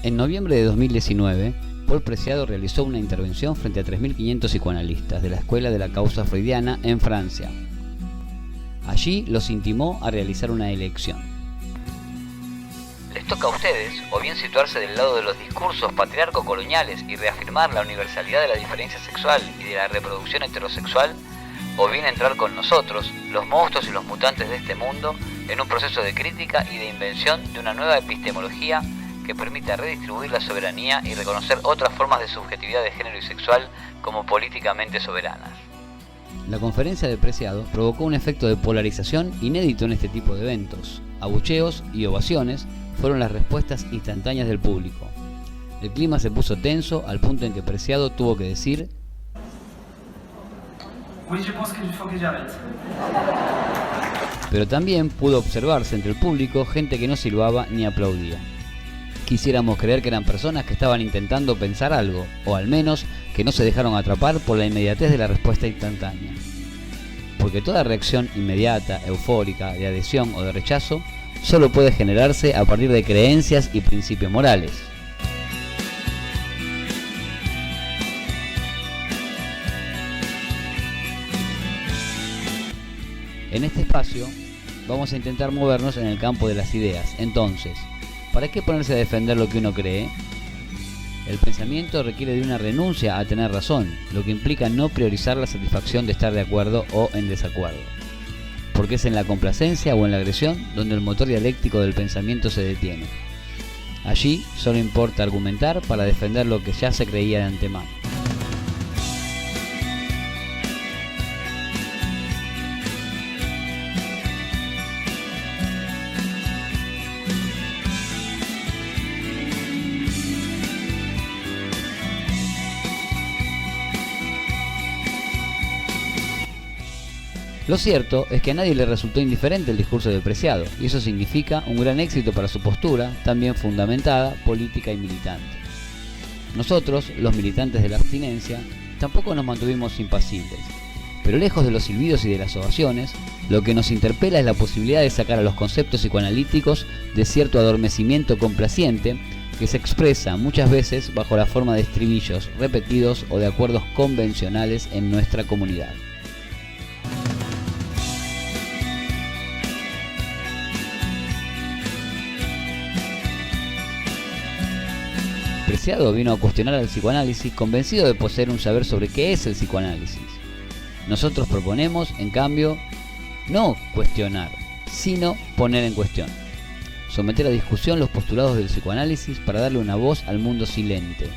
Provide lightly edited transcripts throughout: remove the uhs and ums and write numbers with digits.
En noviembre de 2019, Paul Preciado realizó una intervención frente a 3.500 psicoanalistas de la Escuela de la Causa Freudiana en Francia. Allí los intimó a realizar una elección. Les toca a ustedes, o bien situarse del lado de los discursos patriarco-coloniales y reafirmar la universalidad de la diferencia sexual y de la reproducción heterosexual, o bien entrar con nosotros, los monstruos y los mutantes de este mundo, en un proceso de crítica y de invención de una nueva epistemología que permita redistribuir la soberanía y reconocer otras formas de subjetividad de género y sexual como políticamente soberanas. La conferencia de Preciado provocó un efecto de polarización inédito en este tipo de eventos. Abucheos y ovaciones fueron las respuestas instantáneas del público. El clima se puso tenso al punto en que Preciado tuvo que decir: pero también pudo observarse entre el público gente que no silbaba ni aplaudía. Quisiéramos creer que eran personas que estaban intentando pensar algo, o al menos que no se dejaron atrapar por la inmediatez de la respuesta instantánea. Porque toda reacción inmediata, eufórica, de adhesión o de rechazo, solo puede generarse a partir de creencias y principios morales. En este espacio vamos a intentar movernos en el campo de las ideas. Entonces, ¿para qué ponerse a defender lo que uno cree? El pensamiento requiere de una renuncia a tener razón, lo que implica no priorizar la satisfacción de estar de acuerdo o en desacuerdo. Porque es en la complacencia o en la agresión donde el motor dialéctico del pensamiento se detiene. Allí solo importa argumentar para defender lo que ya se creía de antemano. Lo cierto es que a nadie le resultó indiferente el discurso de Preciado, y eso significa un gran éxito para su postura, también fundamentada, política y militante. Nosotros, los militantes de la abstinencia, tampoco nos mantuvimos impasibles, pero lejos de los silbidos y de las ovaciones, lo que nos interpela es la posibilidad de sacar a los conceptos psicoanalíticos de cierto adormecimiento complaciente que se expresa muchas veces bajo la forma de estribillos repetidos o de acuerdos convencionales en nuestra comunidad. Preciado vino a cuestionar al psicoanálisis convencido de poseer un saber sobre qué es el psicoanálisis. Nosotros proponemos, en cambio, no cuestionar, sino poner en cuestión. Someter a discusión los postulados del psicoanálisis para darle una voz al mundo silente,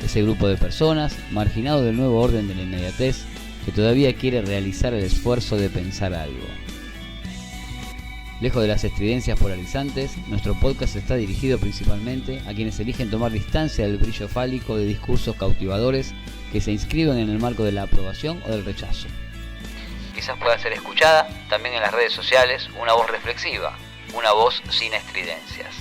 ese grupo de personas marginado del nuevo orden de la inmediatez que todavía quiere realizar el esfuerzo de pensar algo. Lejos de las estridencias polarizantes, nuestro podcast está dirigido principalmente a quienes eligen tomar distancia del brillo fálico de discursos cautivadores que se inscriben en el marco de la aprobación o del rechazo. Quizás pueda ser escuchada también en las redes sociales una voz reflexiva, una voz sin estridencias.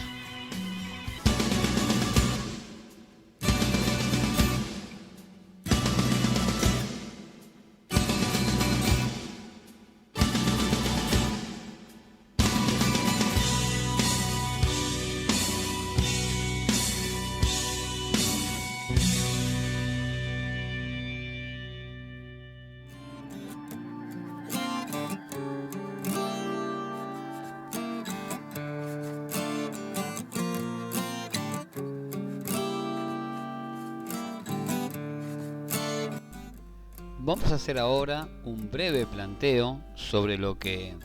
Vamos a hacer ahora un breve planteo sobre lo que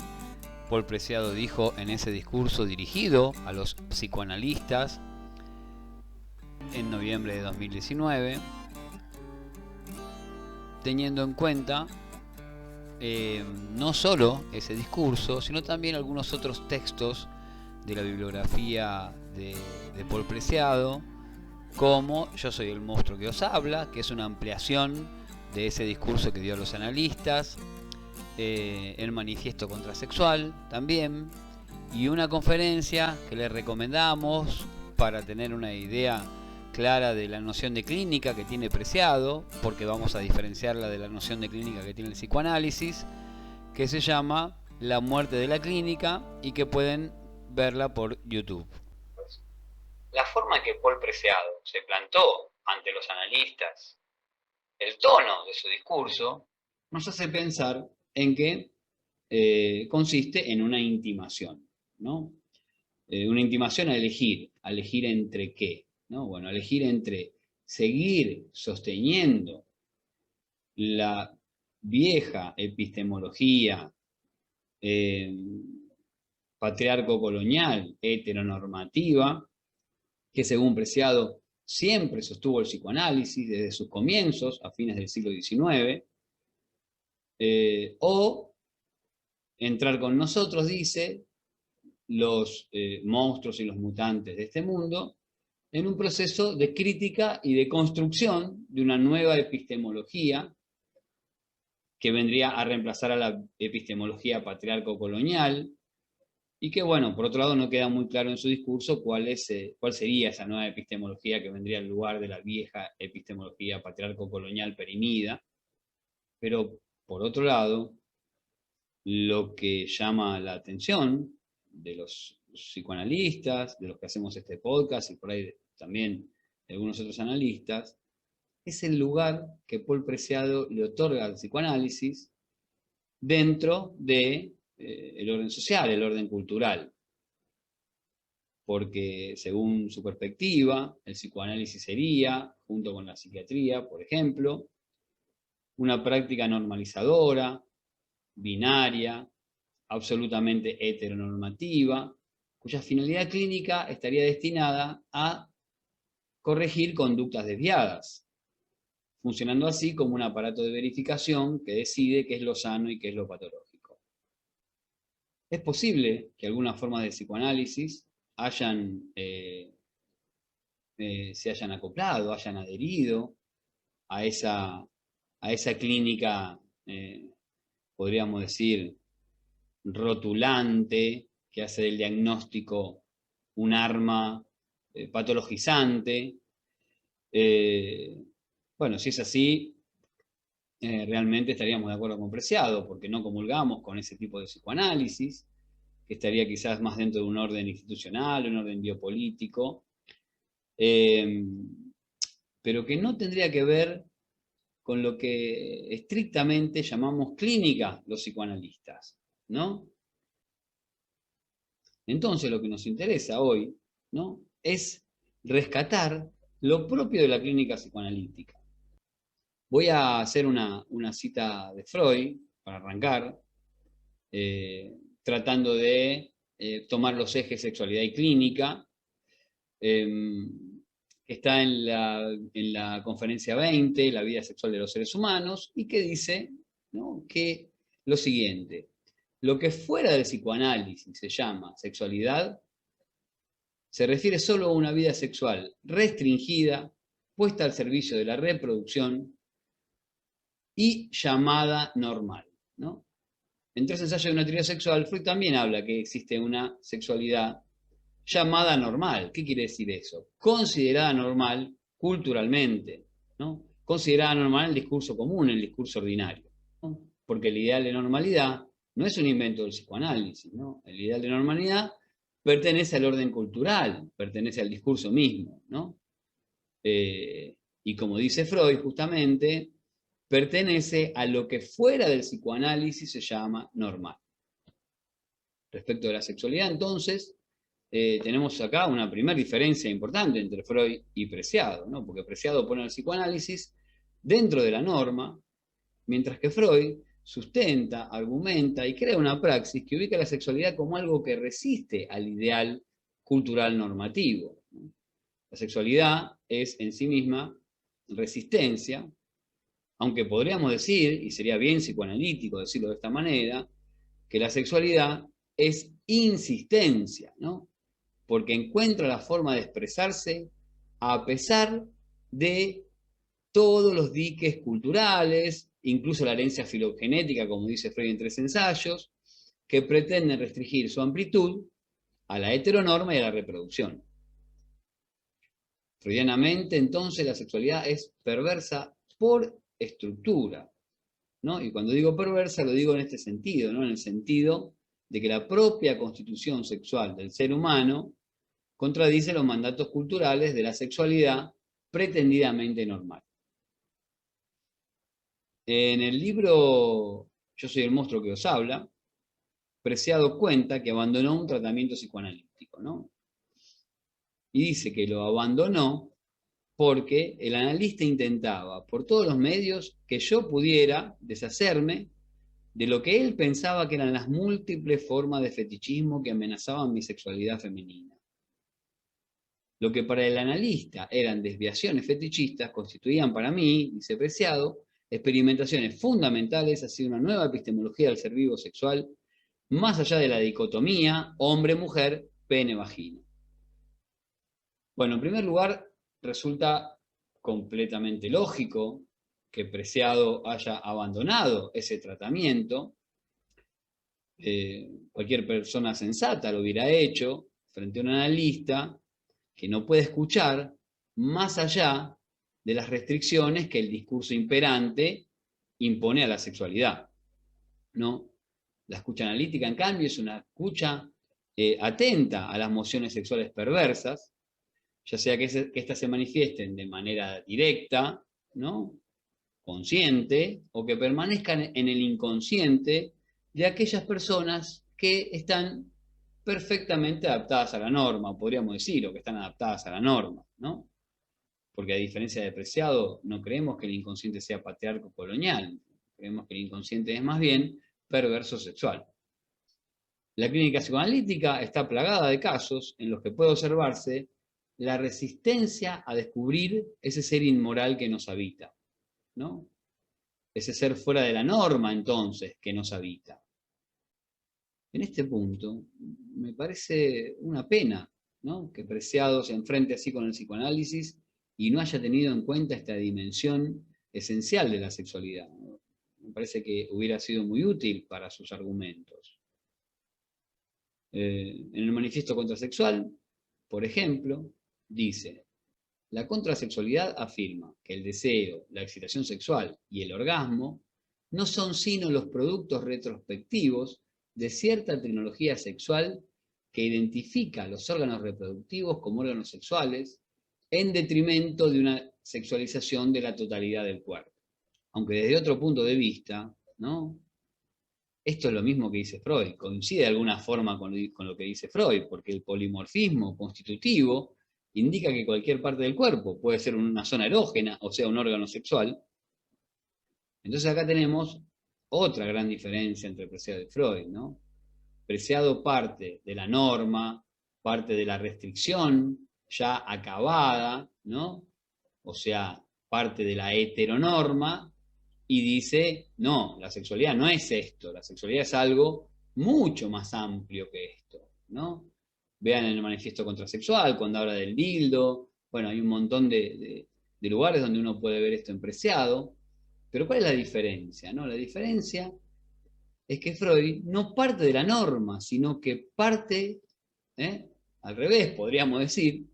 Paul Preciado dijo en ese discurso dirigido a los psicoanalistas en noviembre de 2019, teniendo en cuenta no solo ese discurso, sino también algunos otros textos de la bibliografía de Paul Preciado, como Yo soy el monstruo que os habla, que es una ampliación de ese discurso que dio a los analistas, el manifiesto contrasexual también, y una conferencia que les recomendamos para tener una idea clara de la noción de clínica que tiene Preciado, porque vamos a diferenciarla de la noción de clínica que tiene el psicoanálisis, que se llama La muerte de la clínica y que pueden verla por YouTube. la forma en que Paul Preciado se plantó ante los analistas, el tono de su discurso, nos hace pensar en que consiste en una intimación, ¿no? Una intimación a elegir entre qué, ¿no? Bueno, a elegir entre seguir sosteniendo la vieja epistemología eh, patriarco-colonial, heteronormativa, que según Preciado siempre sostuvo el psicoanálisis desde sus comienzos, a fines del siglo XIX, o entrar con nosotros, dice, los monstruos y los mutantes de este mundo, en un proceso de crítica y de construcción de una nueva epistemología que vendría a reemplazar a la epistemología patriarco-colonial, y que, bueno, por otro lado no queda muy claro en su discurso cuál sería esa nueva epistemología que vendría en lugar de la vieja epistemología patriarco-colonial perimida. Pero, por otro lado, lo que llama la atención de los psicoanalistas, de los que hacemos este podcast y por ahí también de algunos otros analistas, es el lugar que Paul Preciado le otorga al psicoanálisis dentro de el orden social, el orden cultural. Porque según su perspectiva, el psicoanálisis sería, junto con la psiquiatría, por ejemplo, una práctica normalizadora, binaria, absolutamente heteronormativa, cuya finalidad clínica estaría destinada a corregir conductas desviadas, funcionando así como un aparato de verificación que decide qué es lo sano y qué es lo patológico. Es posible que algunas formas de psicoanálisis se hayan acoplado, hayan adherido a esa clínica, podríamos decir, rotulante, que hace del diagnóstico un arma patologizante. Bueno, si es así, realmente estaríamos de acuerdo con Preciado, porque no comulgamos con ese tipo de psicoanálisis, que estaría quizás más dentro de un orden institucional, un orden biopolítico, pero que no tendría que ver con lo que estrictamente llamamos clínica los psicoanalistas, ¿no? Entonces lo que nos interesa hoy, ¿no?, es rescatar lo propio de la clínica psicoanalítica. Voy a hacer una cita de Freud para arrancar, tratando de tomar los ejes sexualidad y clínica. Está en la conferencia 20, la vida sexual de los seres humanos, y que dice, ¿no?, que lo siguiente: lo que fuera del psicoanálisis se llama sexualidad, se refiere solo a una vida sexual restringida, puesta al servicio de la reproducción y llamada normal, ¿no? En Tres ensayos de una teoría sexual, Freud también habla que existe una sexualidad llamada normal. ¿Qué quiere decir eso? Considerada normal culturalmente, ¿no? Considerada normal en el discurso común, en el discurso ordinario, ¿no? Porque el ideal de normalidad no es un invento del psicoanálisis, ¿no? El ideal de normalidad pertenece al orden cultural, pertenece al discurso mismo, ¿no? Y como dice Freud, justamente, pertenece a lo que fuera del psicoanálisis se llama normal. Respecto de la sexualidad, entonces, tenemos acá una primera diferencia importante entre Freud y Preciado, ¿no? Porque Preciado pone el psicoanálisis dentro de la norma, mientras que Freud sustenta, argumenta y crea una praxis que ubica la sexualidad como algo que resiste al ideal cultural normativo, ¿no? La sexualidad es en sí misma resistencia, aunque podríamos decir, y sería bien psicoanalítico decirlo de esta manera, que la sexualidad es insistencia, ¿no? Porque encuentra la forma de expresarse a pesar de todos los diques culturales, incluso la herencia filogenética, como dice Freud en Tres ensayos, que pretenden restringir su amplitud a la heteronorma y a la reproducción. Freudianamente, entonces, la sexualidad es perversa por estructura, ¿no? Y cuando digo perversa, lo digo en este sentido, ¿no? En el sentido de que la propia constitución sexual del ser humano contradice los mandatos culturales de la sexualidad pretendidamente normal. En el libro Yo soy el monstruo que os habla, Preciado cuenta que abandonó un tratamiento psicoanalítico, ¿no? Y dice que lo abandonó porque el analista intentaba por todos los medios que yo pudiera deshacerme de lo que él pensaba que eran las múltiples formas de fetichismo que amenazaban mi sexualidad femenina. Lo que para el analista eran desviaciones fetichistas constituían para mí, dice Preciado, experimentaciones fundamentales hacia una nueva epistemología del ser vivo sexual, más allá de la dicotomía hombre-mujer, pene-vagina. Bueno, en primer lugar, resulta completamente lógico que Preciado haya abandonado ese tratamiento. Cualquier persona sensata lo hubiera hecho frente a un analista que no puede escuchar más allá de las restricciones que el discurso imperante impone a la sexualidad, ¿no? La escucha analítica, en cambio, es una escucha atenta a las mociones sexuales perversas, ya sea que éstas se manifiesten de manera directa, ¿no?, consciente, o que permanezcan en el inconsciente de aquellas personas que están perfectamente adaptadas a la norma, podríamos decir, o que están adaptadas a la norma, ¿no? Porque a diferencia de Preciado, no creemos que el inconsciente sea patriarco colonial, creemos que el inconsciente es más bien perverso sexual. La clínica psicoanalítica está plagada de casos en los que puede observarse la resistencia a descubrir ese ser inmoral que nos habita, ¿no? Ese ser fuera de la norma, entonces, que nos habita. En este punto, me parece una pena, ¿no?, que Preciado se enfrente así con el psicoanálisis y no haya tenido en cuenta esta dimensión esencial de la sexualidad. Me parece que hubiera sido muy útil para sus argumentos. En el Manifiesto Contrasexual, por ejemplo, dice: la contrasexualidad afirma que el deseo, la excitación sexual y el orgasmo no son sino los productos retrospectivos de cierta tecnología sexual que identifica los órganos reproductivos como órganos sexuales en detrimento de una sexualización de la totalidad del cuerpo. Aunque desde otro punto de vista, ¿no?, esto es lo mismo que dice Freud, coincide de alguna forma con lo que dice Freud, porque el polimorfismo constitutivo indica que cualquier parte del cuerpo puede ser una zona erógena, o sea, un órgano sexual. Entonces acá tenemos otra gran diferencia entre Preciado y Freud, ¿no? Preciado parte de la norma, parte de la restricción ya acabada, ¿no? O sea, parte de la heteronorma, y dice: no, la sexualidad no es esto, la sexualidad es algo mucho más amplio que esto, ¿no? Vean en el Manifiesto Contrasexual, cuando habla del dildo, bueno, hay un montón de lugares donde uno puede ver esto en Preciado, pero ¿cuál es la diferencia, no? La diferencia es que Freud no parte de la norma, sino que parte, al revés, podríamos decir,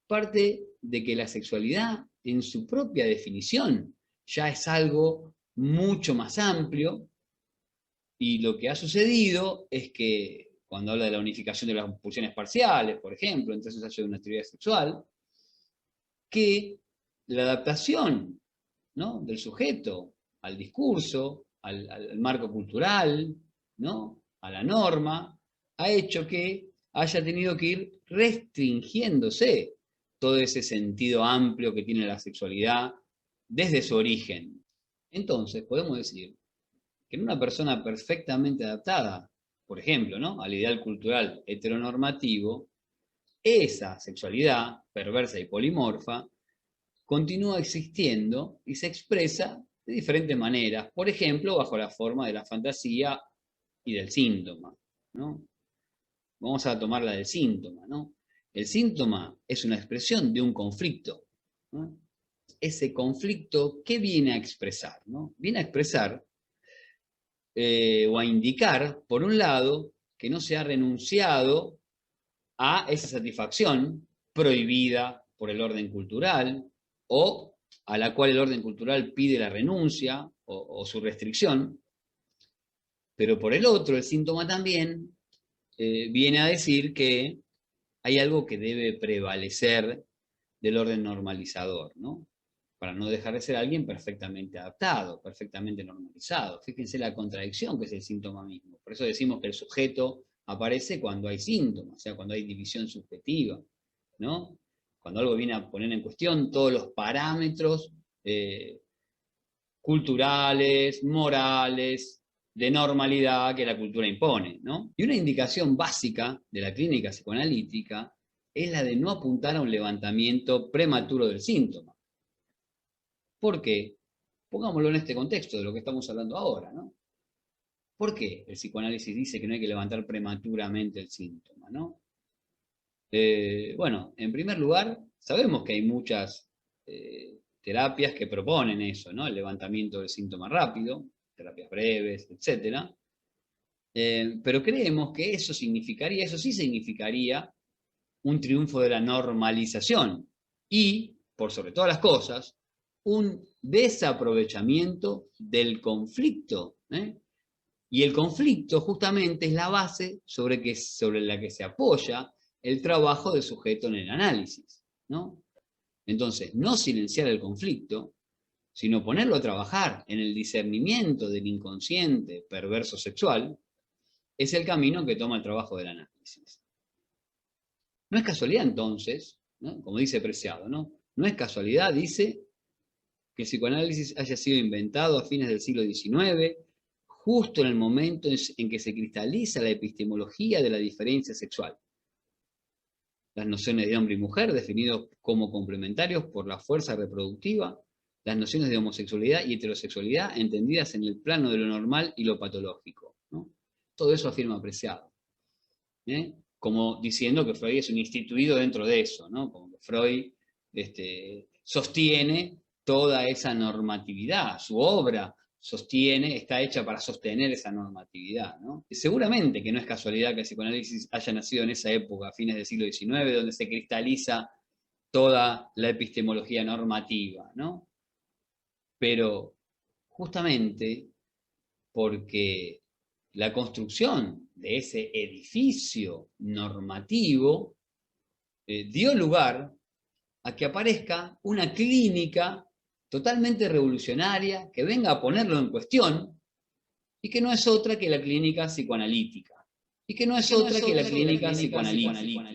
parte de que la sexualidad en su propia definición ya es algo mucho más amplio, y lo que ha sucedido es que cuando habla de la unificación de las pulsiones parciales, por ejemplo, entonces hace una teoría sexual, que la adaptación, ¿no?, del sujeto al discurso, al marco cultural, ¿no?, a la norma, ha hecho que haya tenido que ir restringiéndose todo ese sentido amplio que tiene la sexualidad desde su origen. Entonces, podemos decir que en una persona perfectamente adaptada, por ejemplo, ¿no?, al ideal cultural heteronormativo, esa sexualidad perversa y polimorfa continúa existiendo y se expresa de diferentes maneras, por ejemplo, bajo la forma de la fantasía y del síntoma, ¿no? Vamos a tomar la del síntoma, ¿no? El síntoma es una expresión de un conflicto, ¿no? Ese conflicto, ¿qué viene a expresar, ¿no? Viene a expresar o a indicar, por un lado, que no se ha renunciado a esa satisfacción prohibida por el orden cultural, o a la cual el orden cultural pide la renuncia o su restricción. Pero por el otro, el síntoma también viene a decir que hay algo que debe prevalecer del orden normalizador, ¿no? Para no dejar de ser alguien perfectamente adaptado, perfectamente normalizado. Fíjense la contradicción que es el síntoma mismo. Por eso decimos que el sujeto aparece cuando hay síntomas, o sea, cuando hay división subjetiva, ¿no? Cuando algo viene a poner en cuestión todos los parámetros culturales, morales, de normalidad que la cultura impone, ¿no? Y una indicación básica de la clínica psicoanalítica es la de no apuntar a un levantamiento prematuro del síntoma. ¿Por qué? Pongámoslo en este contexto de lo que estamos hablando ahora, ¿no? ¿Por qué el psicoanálisis dice que no hay que levantar prematuramente el síntoma, ¿no? Bueno, en primer lugar, sabemos que hay muchas terapias que proponen eso, ¿no? El levantamiento del síntoma rápido, terapias breves, etc. Pero creemos que eso sí significaría un triunfo de la normalización y, por sobre todas las cosas, un desaprovechamiento del conflicto. Y el conflicto justamente es la base sobre la que se apoya el trabajo del sujeto en el análisis, ¿no? Entonces, no silenciar el conflicto, sino ponerlo a trabajar en el discernimiento del inconsciente perverso sexual, es el camino que toma el trabajo del análisis. No es casualidad entonces, ¿no? Como dice Preciado, ¿no? No es casualidad, dice, que el psicoanálisis haya sido inventado a fines del siglo XIX, justo en el momento en que se cristaliza la epistemología de la diferencia sexual. Las nociones de hombre y mujer, definidos como complementarios por la fuerza reproductiva, las nociones de homosexualidad y heterosexualidad entendidas en el plano de lo normal y lo patológico, ¿no? Todo eso afirma Preciado, como diciendo que Freud es un instituido dentro de eso, ¿no? Como que Freud sostiene toda esa normatividad, su obra está hecha para sostener esa normatividad, ¿no? Seguramente que no es casualidad que el psicoanálisis haya nacido en esa época, a fines del siglo XIX, donde se cristaliza toda la epistemología normativa, ¿no? Pero justamente porque la construcción de ese edificio normativo dio lugar a que aparezca una clínica totalmente revolucionaria que venga a ponerlo en cuestión y que no es otra que la clínica psicoanalítica. Y que no es otra que la clínica psicoanalítica.